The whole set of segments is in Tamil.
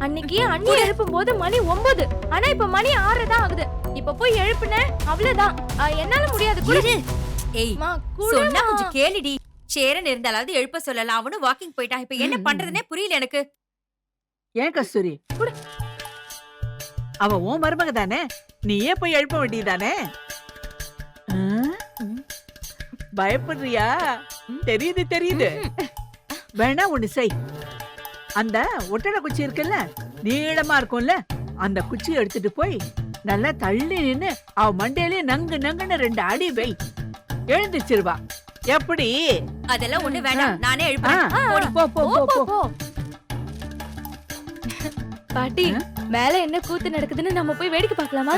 அன்னைக்கு அண்ணி எழுப்பும் போது மணி 9, ஆனா இப்ப மணி 6 தான் ஆகுது. இப்ப போய் எழுப்புன அவ்வளவுதான். என்னால முடியாது. குடு. ஏய் சொன்னா கொஞ்சம் கேளுடி. சேரன் இருந்தாலாவது எழுப்ப சொல்லலாம். அவனும் வாக்கிங் போயிட்டான். இப்ப என்ன பண்றதுனே புரியல எனக்கு. ஏன் கஸ்தூரி அவ உன் மருமக தானே, நீயே போய் எழுப்ப வேண்டியதானே. பயப்படுறியா? தெரியுது தெரியுது. வேணா ஒண்ணு செய், அந்த ஒட்டடை குச்சி இருக்குல்ல, நீளமா இருக்கும்ல, அந்த குச்சி எடுத்துட்டு போய் நல்லா தள்ளி நின்னு அவ மண்டையிலே நங்கு நங்குன்னு 2 அடி வை, எழுந்துச்சிருவா. எப்படி? அதெல்லாம் ஒண்ணு வேண்டாம், நானே எழுப்புறேன். போ போ போ போ. பாட்டி, மேல என்ன கூத்து நடக்குதுன்னு நம்ம போய் வேடிக்கை பார்க்கலாமா?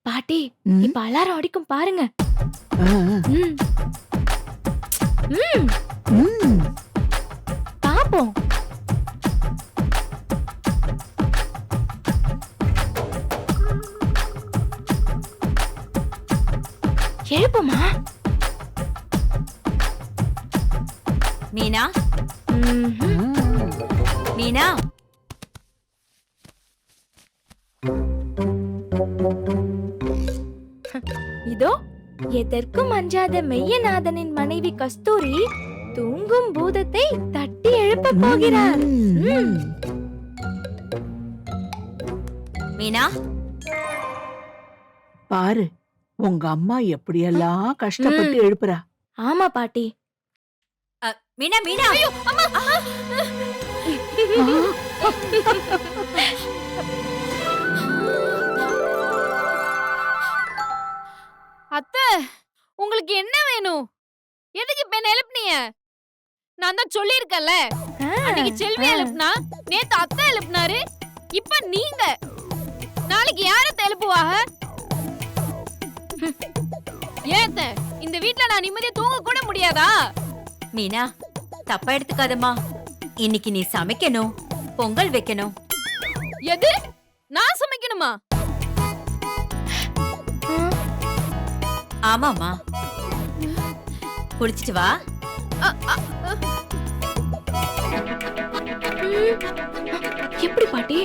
பாட்டி, இப்ப அலாரம் அடிக்கும் பாருங்க. பாப்போம். எழுப்புமா? மீனா, மீனா, இதோ எதற்கும் அஞ்சாத மெய்யநாதனின் மனைவி கஸ்தூரி தூங்கும் பூதத்தை தட்டி எழுப்ப போகிறார். மீனா, பாரு உங்க அம்மா எப்படியெல்லாம் கஷ்டப்பட்டு எழுப்புறா. ஆமா பாட்டி. மீனா, மீனா. அத்தை, உங்களுக்கு என்ன வேணும்? எதுக்கு இப்ப என்ன எழுப்புனீங்க? நான் தான் சொல்லியிருக்கேன்ல, அன்னைக்கு செல்வி எழுப்புனா, நேத்து அத்தை எழுப்புனாரு, இப்ப நீங்க. நாளைக்கு யாரத்தை எழுப்புவாக? ஏத்த இந்த வீட்ல நான் நிம்மதியா தூங்க கூட முடியாதா? மீனா, தப்பா எடுத்துக்காதம்மா. இன்னைக்கு நீ சமைக்கணும், பொங்கல் வைக்கணும். எது? நான் சமைக்கணுமா? ஆமாமா, குளிச்சிட்டு வா. எப்படி பாட்டி?